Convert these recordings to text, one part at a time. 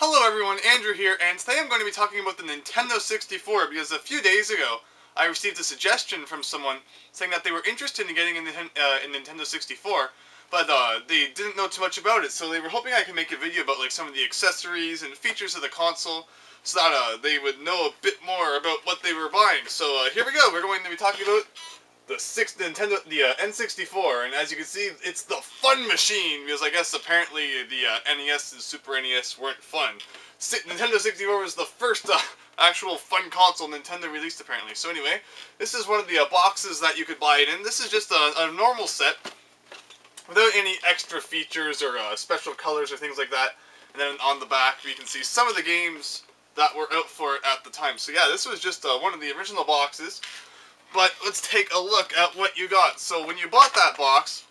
Hello everyone, Andrew here, and today I'm going to be talking about the Nintendo 64 because a few days ago I received a suggestion from someone saying that they were interested in getting a Nintendo 64, but they didn't know too much about it, so they were hoping I could make a video about like some of the accessories and features of the console so that they would know a bit more about what they were buying. So here we go, we're going to be talking about the N64, and as you can see, it's the fun machine, because I guess apparently the NES and Super NES weren't fun. Nintendo 64 was the first actual fun console Nintendo released, apparently. So anyway, this is one of the boxes that you could buy it in. This is just a normal set, without any extra features or special colors or things like that. And then on the back, we can see some of the games that were out for it at the time. So yeah, this was just one of the original boxes. But let's take a look at what you got. So when you bought that box,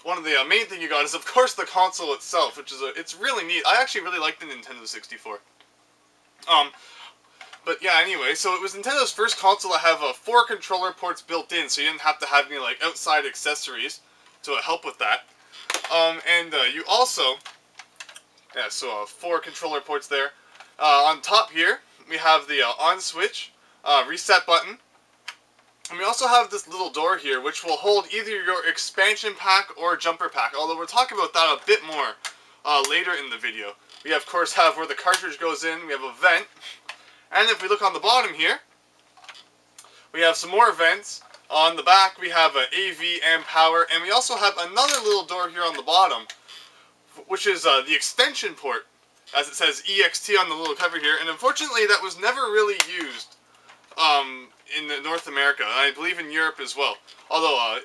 one of the main thing you got is, of course, the console itself, which is it's really neat. I actually really like the Nintendo 64. But yeah, anyway, so it was Nintendo's first console to have 4 controller ports built in, so you didn't have to have any like outside accessories to help with that. You also, yeah, so 4 controller ports there. On top here, we have the on switch, reset button. And we also have this little door here, which will hold either your expansion pack or jumper pack, although we'll talk about that a bit more later in the video. We, of course, have where the cartridge goes in, we have a vent, and if we look on the bottom here, we have some more vents. On the back, we have an AV and power, and we also have another little door here on the bottom, which is the extension port, as it says EXT on the little cover here, and unfortunately that was never really used in North America, and I believe in Europe as well. Although,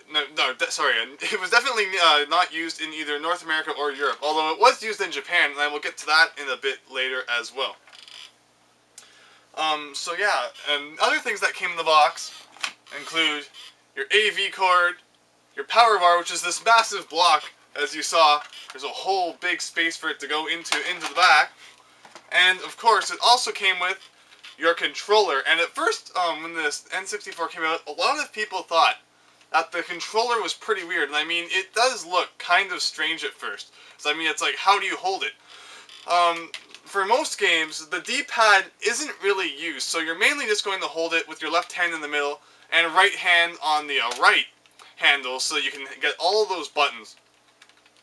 sorry, it was definitely not used in either North America or Europe, although it was used in Japan, and I will get to that in a bit later as well. So yeah, and other things that came in the box include your AV cord, your power bar, which is this massive block, as you saw. There's a whole big space for it to go into the back, and of course it also came with your controller. And at first, when this N64 came out, a lot of people thought that the controller was pretty weird. And I mean, it does look kind of strange at first. So I mean, it's like, how do you hold it? For most games, the D-pad isn't really used, so you're mainly just going to hold it with your left hand in the middle and right hand on the right handle, so you can get all of those buttons.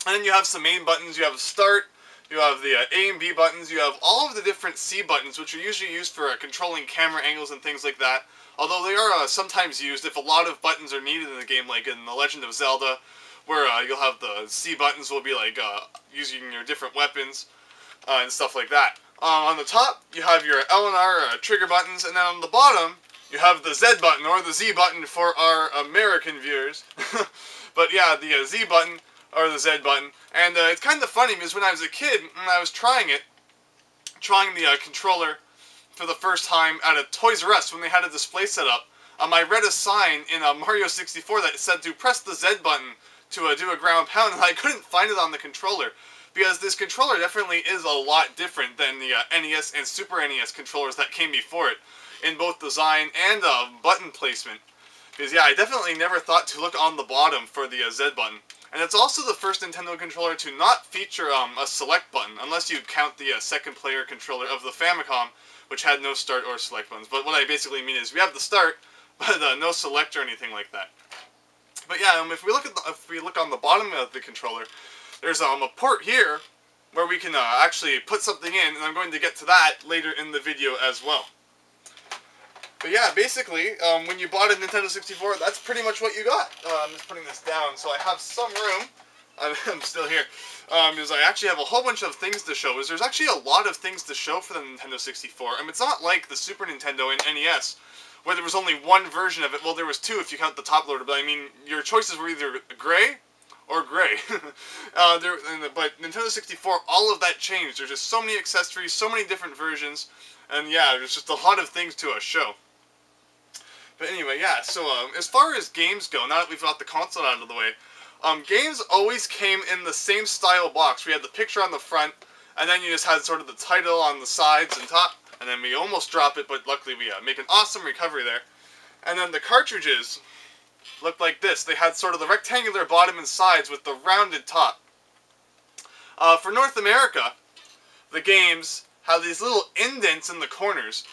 And then you have some main buttons. You have start, you have the A and B buttons, you have all of the different C buttons, which are usually used for controlling camera angles and things like that. Although they are sometimes used if a lot of buttons are needed in the game, like in The Legend of Zelda, where you'll have the C buttons will be like using your different weapons and stuff like that. On the top, you have your L and R trigger buttons, and then on the bottom, you have the Z button, or the Z button for our American viewers. But yeah, the Z button, or the Z button, and it's kind of funny because when I was a kid, when I was trying the controller for the first time at a Toys R Us when they had a display set up, I read a sign in Mario 64 that said to press the Z button to do a ground pound, and I couldn't find it on the controller, because this controller definitely is a lot different than the NES and Super NES controllers that came before it, in both design and button placement. Because yeah, I definitely never thought to look on the bottom for the Z button. And it's also the first Nintendo controller to not feature a select button, unless you count the second player controller of the Famicom, which had no start or select buttons. But what I basically mean is we have the start, but no select or anything like that. But yeah, if we look on the bottom of the controller, there's a port here where we can actually put something in, and I'm going to get to that later in the video as well. But yeah, basically, when you bought a Nintendo 64, that's pretty much what you got. I'm just putting this down, so I have some room. I'm still here. Because I actually have a whole bunch of things to show. There's actually a lot of things to show for the Nintendo 64. I mean, it's not like the Super Nintendo and NES, where there was only one version of it. Well, there was 2 if you count the top loader, but I mean, your choices were either gray or gray. But Nintendo 64, all of that changed. There's just so many accessories, so many different versions, and yeah, there's just a lot of things to show. But anyway, yeah, so as far as games go, now that we've got the console out of the way, games always came in the same style box. We had the picture on the front, and then you just had sort of the title on the sides and top, and then we almost drop it, but luckily we make an awesome recovery there. And then the cartridges looked like this. They had sort of the rectangular bottom and sides with the rounded top. For North America, the games have these little indents in the corners.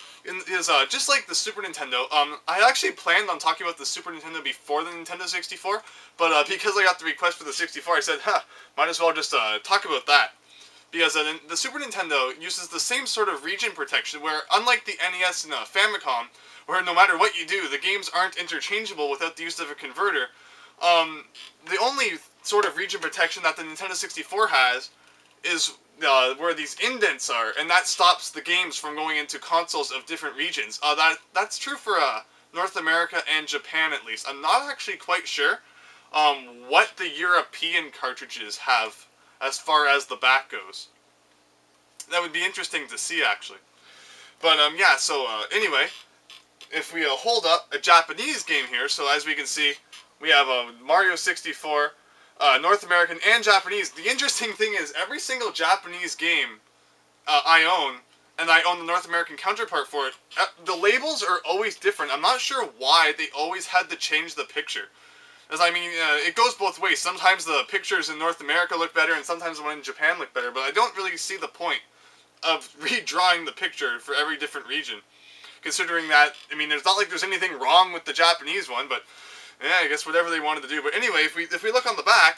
Just like the Super Nintendo. I actually planned on talking about the Super Nintendo before the Nintendo 64, but because I got the request for the 64, I said, might as well just talk about that. Because the Super Nintendo uses the same sort of region protection, where unlike the NES and Famicom, where no matter what you do, the games aren't interchangeable without the use of a converter, the only sort of region protection that the Nintendo 64 has is where these indents are, and that stops the games from going into consoles of different regions. That's true for North America and Japan, at least. I'm not actually quite sure what the European cartridges have as far as the back goes. That would be interesting to see, actually. But yeah, so anyway, if we hold up a Japanese game here, so as we can see, we have Mario 64, North American and Japanese. The interesting thing is, every single Japanese game I own, and I own the North American counterpart for it, the labels are always different. I'm not sure why they always had to change the picture. As I mean, it goes both ways. Sometimes the pictures in North America look better, and sometimes the one in Japan look better, but I don't really see the point of redrawing the picture for every different region. Considering that, I mean, it's not like there's anything wrong with the Japanese one, but yeah, I guess whatever they wanted to do. But anyway, if we look on the back,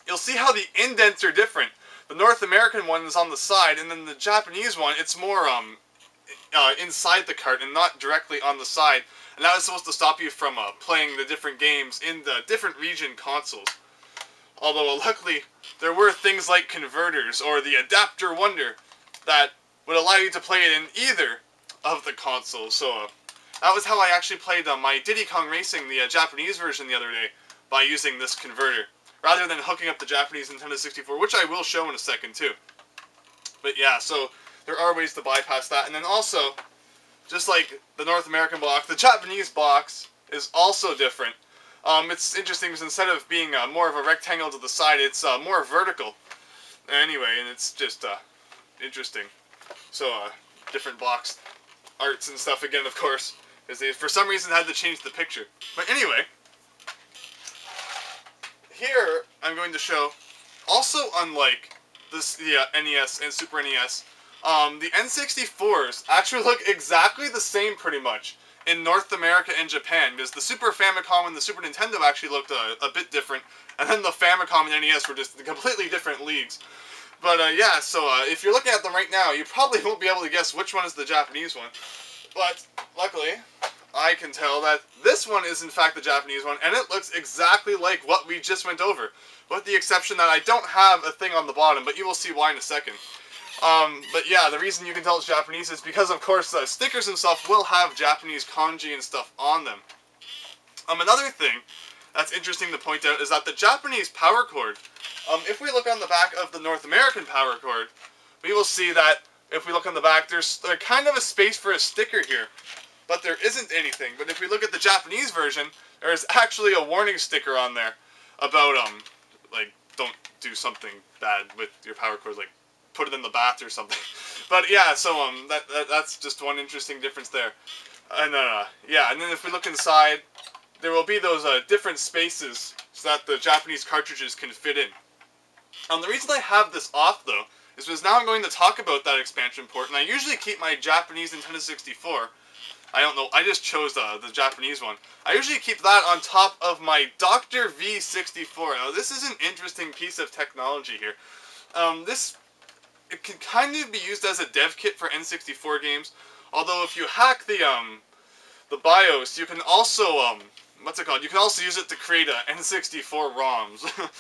you'll see how the indents are different. The North American one is on the side, and then the Japanese one, it's more inside the cart and not directly on the side. And that is supposed to stop you from playing the different games in the different region consoles. Although, luckily, there were things like converters or the Adapter Wonder that would allow you to play it in either of the consoles. So that was how I actually played my Diddy Kong Racing, the Japanese version, the other day, by using this converter, rather than hooking up the Japanese Nintendo 64, which I will show in a second too. But yeah, so there are ways to bypass that. And then also, just like the North American box, the Japanese box is also different. It's interesting because instead of being more of a rectangle to the side, it's more vertical. Anyway, and it's just interesting. So, different box arts and stuff again, of course, because they, for some reason, had to change the picture. But anyway, here I'm going to show, also unlike the NES and Super NES, the N64s actually look exactly the same pretty much in North America and Japan, because the Super Famicom and the Super Nintendo actually looked a bit different, and then the Famicom and NES were just completely different leagues. But yeah, so if you're looking at them right now, you probably won't be able to guess which one is the Japanese one. But luckily, I can tell that this one is in fact the Japanese one, and it looks exactly like what we just went over, with the exception that I don't have a thing on the bottom, but you will see why in a second. But yeah, the reason you can tell it's Japanese is because, of course, the stickers and stuff will have Japanese kanji and stuff on them. Another thing that's interesting to point out is that the Japanese power cord, if we look on the back of the North American power cord, we will see that if we look on the back, there's kind of a space for a sticker here, but there isn't anything. But if we look at the Japanese version, there's actually a warning sticker on there about, like, don't do something bad with your power cord, like, put it in the bath or something. But yeah, so that's just one interesting difference there. And yeah, and then if we look inside, there will be those different spaces so that the Japanese cartridges can fit in. The reason I have this off though is because now I'm going to talk about that expansion port, and I usually keep my Japanese Nintendo 64. I don't know, I just chose the Japanese one. I usually keep that on top of my Dr. V64. Now this is an interesting piece of technology here. It can kind of be used as a dev kit for N64 games, although if you hack the BIOS, you can also, what's it called? You can also use it to create N64 ROMs.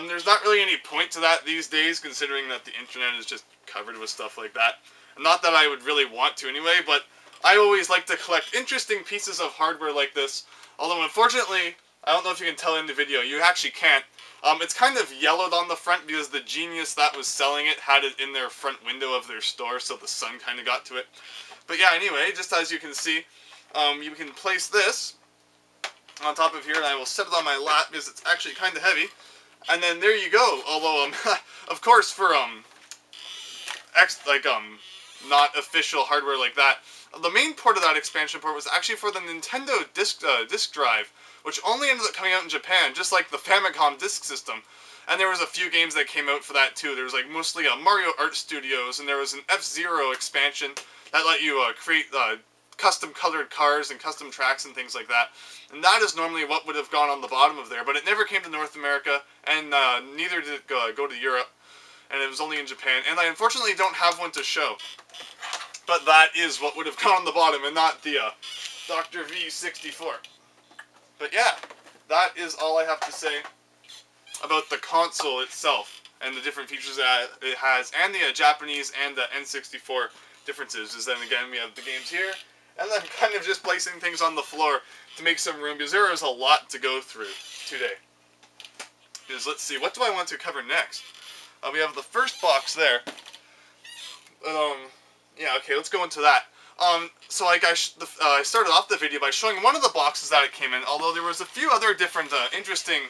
There's not really any point to that these days, considering that the internet is just covered with stuff like that. Not that I would really want to anyway, but I always like to collect interesting pieces of hardware like this, although unfortunately, I don't know if you can tell in the video, you actually can't. It's kind of yellowed on the front because the genius that was selling it had it in their front window of their store, so the sun kind of got to it. But yeah, anyway, just as you can see, you can place this on top of here, and I will set it on my lap because it's actually kind of heavy. And then there you go. Although, of course, for not official hardware like that, the main port of that expansion port was actually for the Nintendo disk drive, which only ended up coming out in Japan, just like the Famicom disk system. And there was a few games that came out for that too. There was like mostly Mario Art Studios, and there was an F-Zero expansion that let you create custom colored cars and custom tracks and things like that. And that is normally what would have gone on the bottom of there, but it never came to North America, and neither did it go to Europe, and it was only in Japan. And I unfortunately don't have one to show. But that is what would have gone on the bottom, and not the Dr. V64. But yeah, that is all I have to say about the console itself, and the different features that it has, and the Japanese and the N64 differences. Is then again, we have the games here, and then kind of just placing things on the floor to make some room, because there is a lot to go through today. Because let's see, what do I want to cover next? We have the first box there. Yeah, okay, let's go into that. So like I started off the video by showing one of the boxes that it came in, although there was a few other different interesting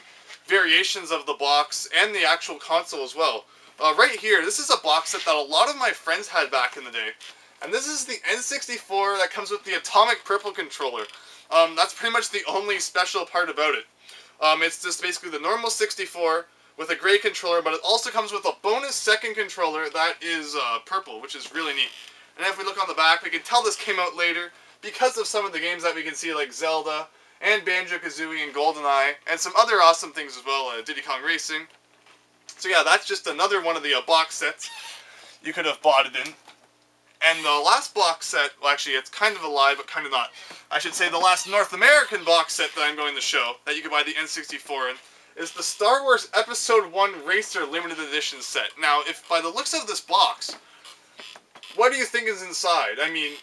variations of the box and the actual console as well. Right here, this is a box set that a lot of my friends had back in the day. And this is the N64 that comes with the Atomic Purple controller. That's pretty much the only special part about it. It's just basically the normal 64 with a gray controller, but it also comes with a bonus second controller that is purple, which is really neat. And if we look on the back, we can tell this came out later because of some of the games that we can see, like Zelda and Banjo-Kazooie and GoldenEye, and some other awesome things as well, Diddy Kong Racing. So yeah, that's just another one of the box sets you could have bought it in. And the last box set, well actually it's kind of a lie, but kind of not. I should say the last North American box set that I'm going to show, that you can buy the N64 in, is the Star Wars Episode 1 Racer Limited Edition set. Now, if by the looks of this box, what do you think is inside? I mean,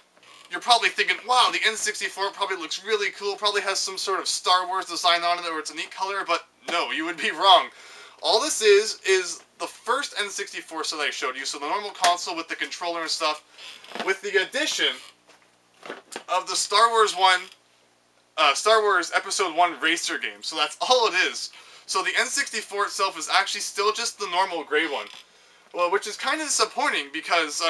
you're probably thinking, wow, the N64 probably looks really cool, probably has some sort of Star Wars design on it, or it's a neat color, but no, you would be wrong. All this is the first N64 set I showed you, so the normal console with the controller and stuff, with the addition of the Star Wars Episode 1 Racer game. So that's all it is. So the N64 itself is actually still just the normal gray one. Well, which is kind of disappointing, because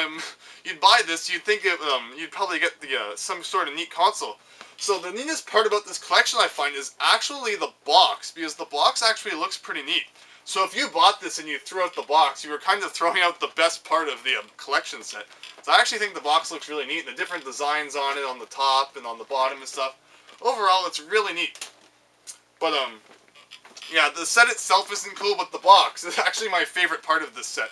you'd buy this, you'd think you'd probably get the some sort of neat console. So the neatest part about this collection, I find, is actually the box, because the box actually looks pretty neat. So if you bought this and you threw out the box, you were kind of throwing out the best part of the collection set. So I actually think the box looks really neat, and the different designs on it, on the top and on the bottom and stuff. Overall, it's really neat. But yeah, the set itself isn't cool, but the box is actually my favorite part of this set.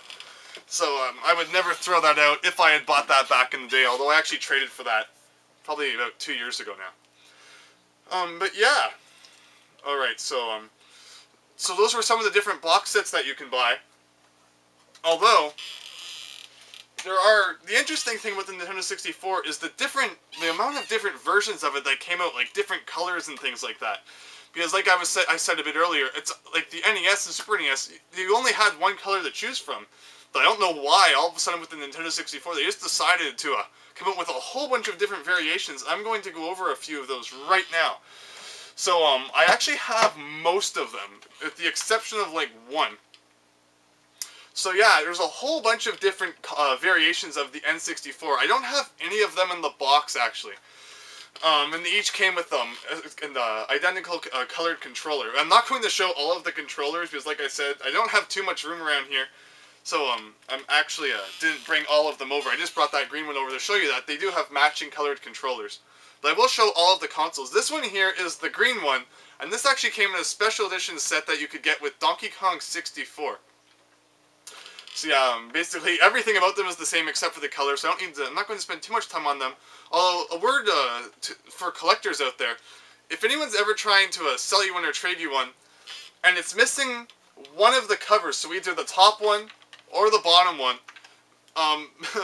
So I would never throw that out if I had bought that back in the day, although I actually traded for that probably about 2 years ago now. But yeah. Alright, so those were some of the different box sets that you can buy. Although, the interesting thing with the Nintendo 64 is the amount of different versions of it that came out, like different colors and things like that. Because like I said a bit earlier, it's like the NES and Super NES, you only had one color to choose from. But I don't know why, all of a sudden with the Nintendo 64, they just decided to come up with a whole bunch of different variations. I'm going to go over a few of those right now. So, I actually have most of them, with the exception of, like, one. So yeah, there's a whole bunch of different variations of the N64. I don't have any of them in the box, actually. And they each came with an identical colored controller. I'm not going to show all of the controllers, because like I said, I don't have too much room around here. So, I'm actually, didn't bring all of them over. I just brought that green one over to show you that they do have matching colored controllers. But I will show all of the consoles. This one here is the green one, and this actually came in a special edition set that you could get with Donkey Kong 64. So yeah, basically everything about them is the same except for the color, so I'm not going to spend too much time on them. Although, a word for collectors out there, if anyone's ever trying to sell you one or trade you one, and it's missing one of the covers, so either the top one or the bottom one,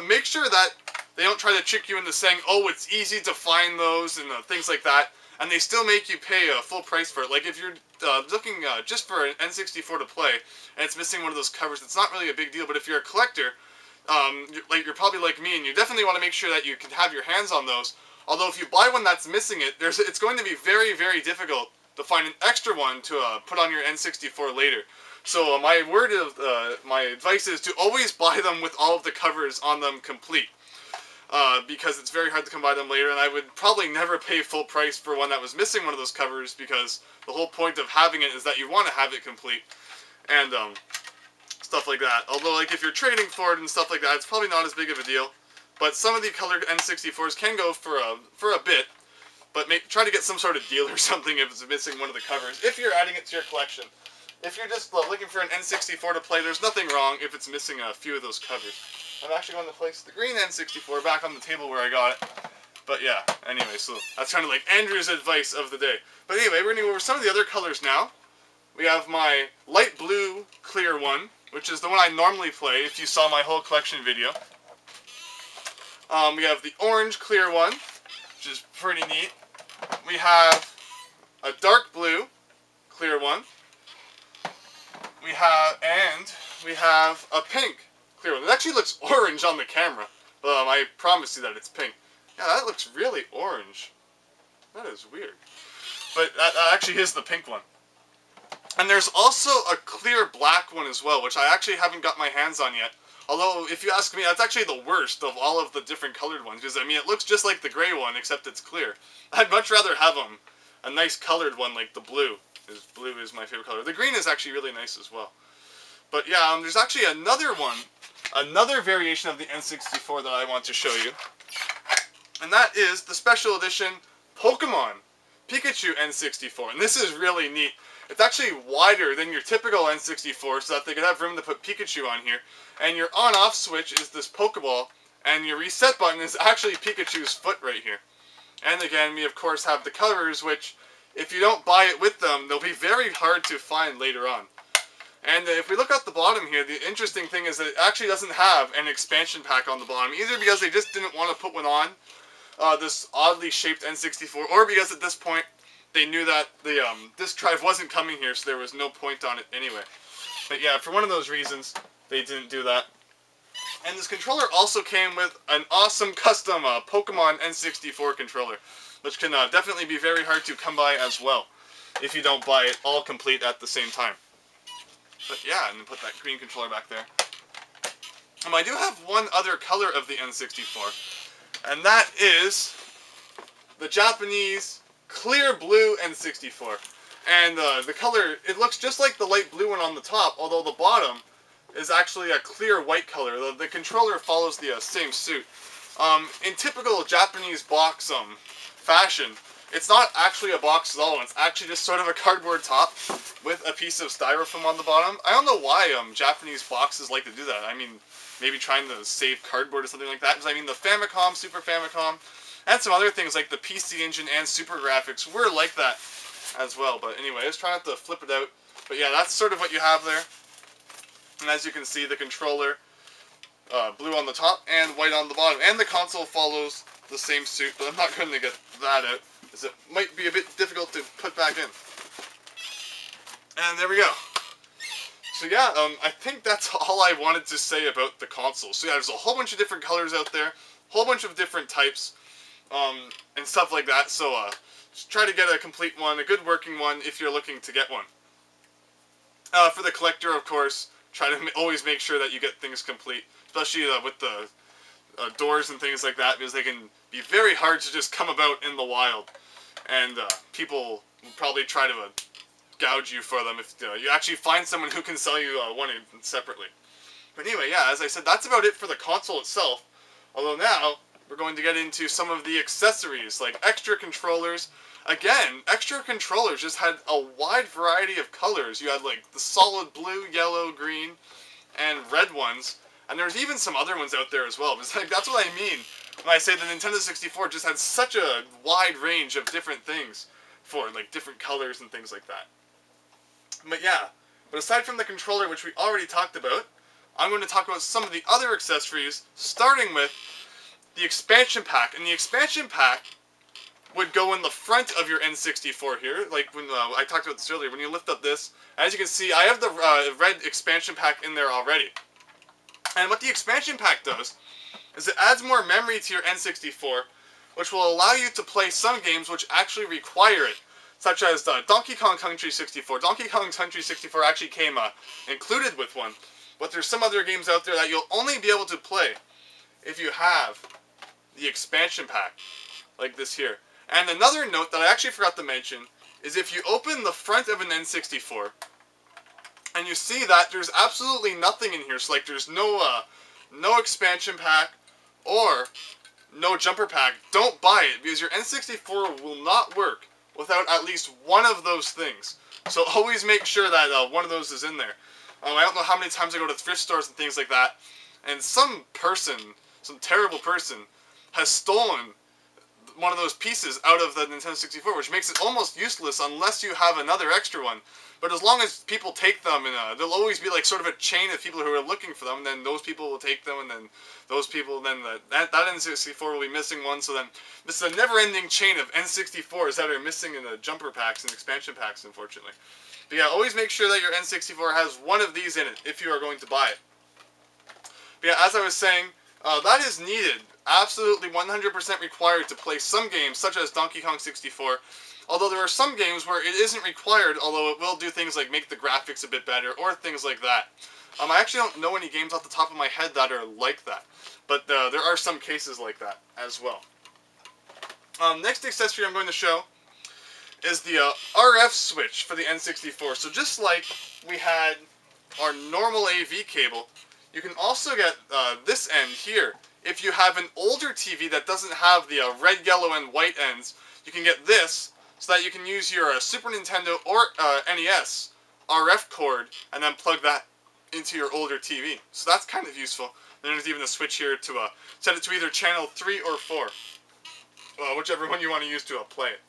make sure that they don't try to trick you into saying, oh, it's easy to find those and things like that, and they still make you pay a full price for it. Like if you're looking just for an N64 to play, and it's missing one of those covers, it's not really a big deal, but if you're a collector, you're probably like me, and you definitely want to make sure that you can have your hands on those. Although if you buy one that's missing it, it's going to be very, very difficult to find an extra one to put on your N64 later. So my advice is to always buy them with all of the covers on them complete. Because it's very hard to come by them later, and I would probably never pay full price for one that was missing one of those covers, because the whole point of having it is that you want to have it complete. and stuff like that. Although, like, if you're trading for it and stuff like that, it's probably not as big of a deal. But some of the colored N64s can go for a bit. But try to get some sort of deal or something if it's missing one of the covers, if you're adding it to your collection. If you're just looking for an N64 to play, there's nothing wrong if it's missing a few of those covers. I'm actually going to place the green N64 back on the table where I got it. But yeah, anyway, so that's kind of like Andrew's advice of the day. But anyway, we're going to go over some of the other colors now. We have my light blue clear one, which is the one I normally play if you saw my whole collection video. We have the orange clear one, which is pretty neat. We have a dark blue clear one. We have a pink clear one. It actually looks orange on the camera. I promise you that it's pink. Yeah, that looks really orange. That is weird. But that actually is the pink one. And there's also a clear black one as well, which I actually haven't got my hands on yet. Although, if you ask me, that's actually the worst of all of the different colored ones. Because, I mean, it looks just like the gray one, except it's clear. I'd much rather have a nice colored one like the blue. Blue is my favorite color. The green is actually really nice as well. But yeah, there's actually another one, another variation of the N64 that I want to show you. And that is the special edition Pokemon Pikachu N64. And this is really neat. It's actually wider than your typical N64 so that they could have room to put Pikachu on here. And your on-off switch is this Pokeball, and your reset button is actually Pikachu's foot right here. And again, we of course have the covers, which, if you don't buy it with them, they'll be very hard to find later on. And if we look at the bottom here, the interesting thing is that it actually doesn't have an expansion pack on the bottom, either because they just didn't want to put one on, this oddly shaped N64, or because at this point they knew that the disk drive wasn't coming here, so there was no point on it anyway. But yeah, for one of those reasons, they didn't do that. And this controller also came with an awesome custom Pokemon N64 controller, which can definitely be very hard to come by as well, if you don't buy it all complete at the same time. But yeah, and then put that green controller back there. I do have one other color of the N64, and that is the Japanese clear blue N64. And the color, it looks just like the light blue one on the top, although the bottom is actually a clear white color. The controller follows the same suit. In typical Japanese box fashion, it's not actually a box at all. It's actually just sort of a cardboard top with a piece of styrofoam on the bottom. I don't know why Japanese boxes like to do that. I mean, maybe trying to save cardboard or something like that. Because I mean, the Famicom, Super Famicom, and some other things like the PC Engine and Super Graphics were like that as well. But anyway, just try not to flip it out. But yeah, that's sort of what you have there. And as you can see, the controller, blue on the top and white on the bottom. And the console follows the same suit, but I'm not going to get that out, because it might be a bit difficult to put back in. And there we go. So yeah, I think that's all I wanted to say about the console. So yeah, there's a whole bunch of different colors out there, a whole bunch of different types, and stuff like that. So just try to get a complete one, a good working one, if you're looking to get one. For the collector, of course, try to always make sure that you get things complete, especially with the doors and things like that, because they can be very hard to just come about in the wild, and people will probably try to gouge you for them if you actually find someone who can sell you one separately. But anyway, yeah, as I said, that's about it for the console itself, although now we're going to get into some of the accessories, like extra controllers. Again, extra controllers just had a wide variety of colors. You had like the solid blue, yellow, green, and red ones. And there's even some other ones out there as well. But like, that's what I mean when I say the Nintendo 64 just had such a wide range of different things for like different colors and things like that. But yeah, but aside from the controller, which we already talked about, I'm going to talk about some of the other accessories, starting with the expansion pack. And the expansion pack would go in the front of your N64 here, like when I talked about this earlier. When you lift up this, as you can see, I have the red expansion pack in there already. And what the expansion pack does is it adds more memory to your N64, which will allow you to play some games which actually require it, such as Donkey Kong Country 64. Donkey Kong Country 64 actually came included with one, but there's some other games out there that you'll only be able to play if you have the expansion pack, like this here. And another note that I actually forgot to mention is if you open the front of an N64, and you see that there's absolutely nothing in here. So like there's no expansion pack or no jumper pack. Don't buy it because your N64 will not work without at least one of those things. So always make sure that one of those is in there. I don't know how many times I go to thrift stores and things like that, and some person, some terrible person, has stolen one of those pieces out of the Nintendo 64, which makes it almost useless unless you have another extra one. But as long as people take them, and there'll always be like sort of a chain of people who are looking for them, and then those people will take them, and then those people, then that N64 will be missing one, so then this is a never-ending chain of N64s that are missing in the jumper packs and expansion packs, unfortunately. But yeah, always make sure that your N64 has one of these in it if you are going to buy it. But yeah, as I was saying, that is needed, absolutely 100% required to play some games, such as Donkey Kong 64, although there are some games where it isn't required, although it will do things like make the graphics a bit better, or things like that. I actually don't know any games off the top of my head that are like that, but there are some cases like that as well. Next accessory I'm going to show is the RF switch for the N64. So just like we had our normal AV cable, you can also get this end here. If you have an older TV that doesn't have the red, yellow, and white ends, you can get this so that you can use your Super Nintendo or NES RF cord and then plug that into your older TV. So that's kind of useful. Then there's even a switch here to set it to either channel 3 or 4, whichever one you want to use to play it.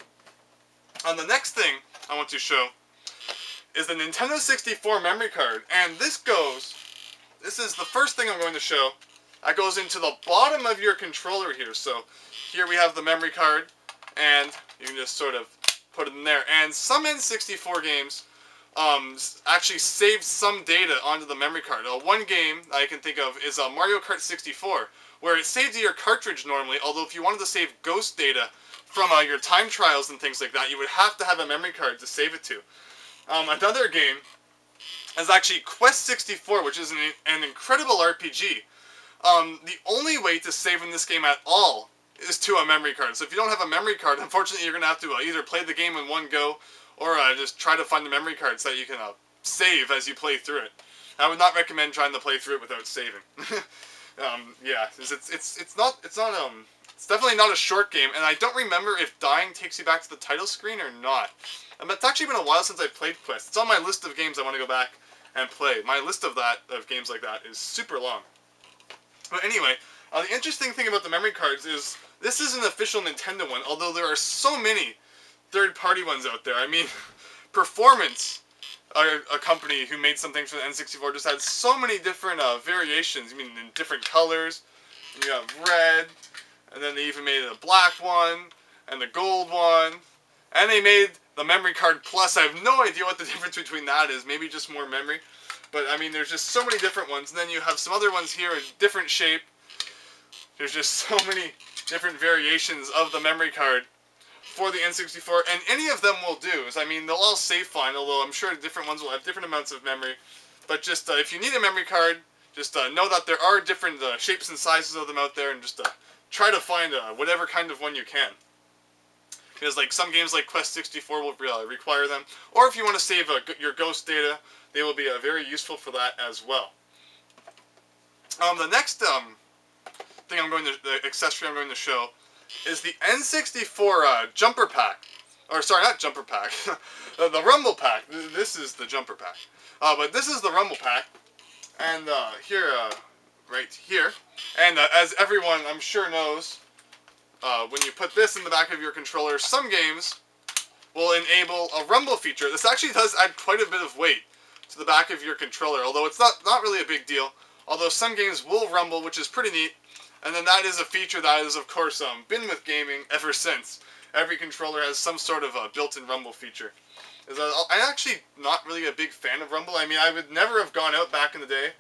The next thing I want to show is the Nintendo 64 memory card, and this is the first thing I'm going to show. That goes into the bottom of your controller here. So here we have the memory card, and you can just sort of put it in there. And some N64 games actually save some data onto the memory card. One game I can think of is Mario Kart 64, where it saves to your cartridge normally, although if you wanted to save ghost data from your time trials and things like that, you would have to have a memory card to save it to. Another game is actually Quest 64, which is an incredible RPG. The only way to save in this game at all is to a memory card. So if you don't have a memory card, unfortunately you're going to have to either play the game in one go, or just try to find the memory card so that you can save as you play through it. I would not recommend trying to play through it without saving. Yeah, it's definitely not a short game, and I don't remember if dying takes you back to the title screen or not. It's actually been a while since I've played Quest. It's on my list of games I want to go back and play. My list of games like that is super long. But anyway, the interesting thing about the memory cards is this is an official Nintendo one, although there are so many third-party ones out there. I mean, Performance, a company who made some things for the N64, just had so many different variations. I mean, in different colors. And you have red, and then they even made a black one, and the gold one, and they made the Memory Card Plus. I have no idea what the difference between that is. Maybe just more memory. But, I mean, there's just so many different ones. And then you have some other ones here in different shape. There's just so many different variations of the memory card for the N64. And any of them will do. I mean, they'll all save fine, although I'm sure different ones will have different amounts of memory. But just, if you need a memory card, just know that there are different shapes and sizes of them out there. And just try to find whatever kind of one you can. Because like some games like Quest 64 will require them. Or if you want to save your ghost data, they will be very useful for that as well. The next thing the accessory I'm going to show is the N64 jumper pack. Or sorry, not jumper pack. The rumble pack. This is the jumper pack. But this is the rumble pack. And here, right here. And as everyone I'm sure knows, when you put this in the back of your controller, some games will enable a rumble feature. This actually does add quite a bit of weight to the back of your controller, although it's not really a big deal. Although some games will rumble, which is pretty neat. And then that is a feature that has, of course, been with gaming ever since. Every controller has some sort of built-in rumble feature. I'm actually not really a big fan of rumble. I mean, I would never have gone out back in the day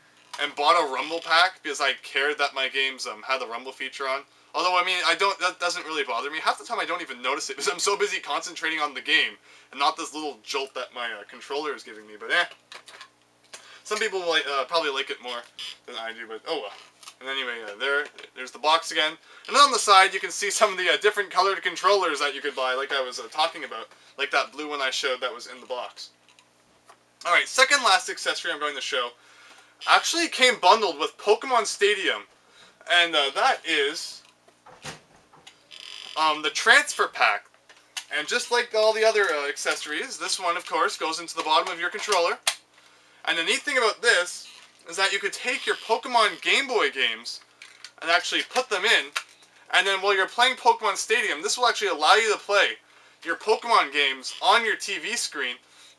and bought a rumble pack because I cared that my games had the rumble feature on. Although, I mean, that doesn't really bother me. Half the time I don't even notice it because I'm so busy concentrating on the game and not this little jolt that my controller is giving me. But some people will probably like it more than I do, but oh well. And anyway, there's the box again. And then on the side, you can see some of the different colored controllers that you could buy, like I was talking about. Like that blue one I showed that was in the box. Alright, second last accessory I'm going to show actually came bundled with Pokemon Stadium. And that is the transfer pack. And just like all the other accessories, this one, of course, goes into the bottom of your controller. And the neat thing about this is that you could take your Pokemon Game Boy games and actually put them in. And then while you're playing Pokemon Stadium, this will actually allow you to play your Pokemon games on your TV screen.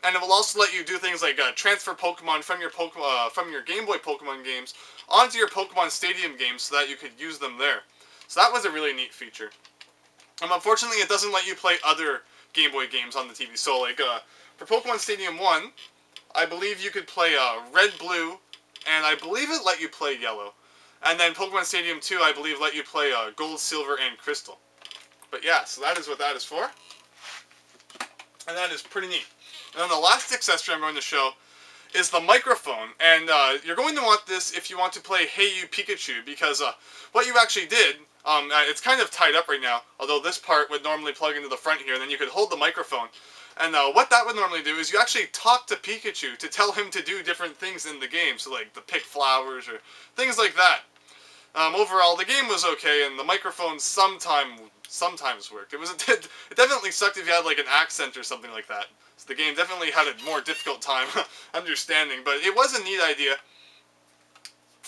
And it will also let you do things like transfer Pokemon from your Game Boy Pokemon games onto your Pokemon Stadium games so that you could use them there. So that was a really neat feature. Unfortunately, it doesn't let you play other Game Boy games on the TV. So, like, for Pokemon Stadium 1, I believe you could play Red, Blue, and I believe it let you play Yellow. And then Pokemon Stadium 2, I believe, let you play Gold, Silver, and Crystal. But yeah, so that is what that is for. And that is pretty neat. And then the last accessory I'm going to show is the microphone. And you're going to want this if you want to play Hey You Pikachu, because what you actually did, it's kind of tied up right now, although this part would normally plug into the front here, and then you could hold the microphone. And what that would normally do is you actually talk to Pikachu to tell him to do different things in the game, so like to pick flowers or things like that. Overall, the game was okay, and the microphone sometimes worked. It definitely sucked if you had like an accent or something like that. So the game definitely had a more difficult time understanding, but it was a neat idea.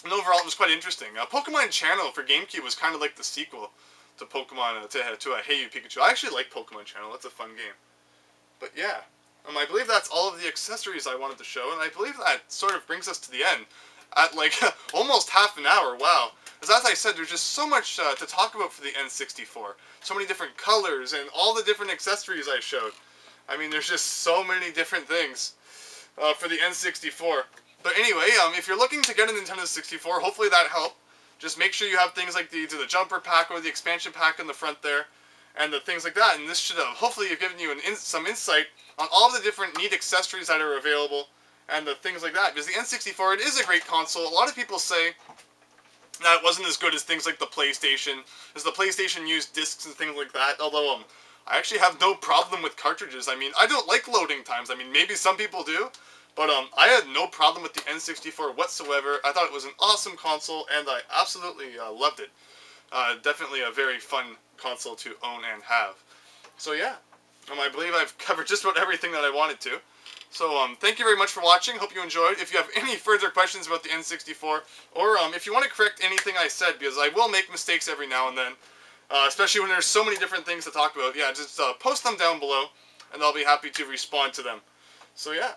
And overall, it was quite interesting. Pokemon Channel for GameCube was kind of like the sequel to Pokemon to a Hey You Pikachu. I actually like Pokemon Channel. That's a fun game. But yeah, I believe that's all of the accessories I wanted to show, and I believe that sort of brings us to the end at like almost half an hour. Wow. Because as I said, there's just so much to talk about for the N64. So many different colors and all the different accessories I showed. I mean, there's just so many different things for the N64. But anyway, if you're looking to get a Nintendo 64, hopefully that helped. Just make sure you have things like the jumper pack or the expansion pack in the front there, and the things like that. And this should have hopefully have given you some insight on all the different neat accessories that are available and the things like that. Because the N64, it is a great console. A lot of people say that it wasn't as good as things like the PlayStation, as the PlayStation used discs and things like that. Although I actually have no problem with cartridges. I mean, I don't like loading times. I mean, maybe some people do. But I had no problem with the N64 whatsoever. I thought it was an awesome console, and I absolutely loved it. Definitely a very fun console to own and have. So yeah, I believe I've covered just about everything that I wanted to. So thank you very much for watching. Hope you enjoyed. If you have any further questions about the N64, or if you want to correct anything I said, because I will make mistakes every now and then, especially when there's so many different things to talk about, yeah, just post them down below, and I'll be happy to respond to them. So yeah.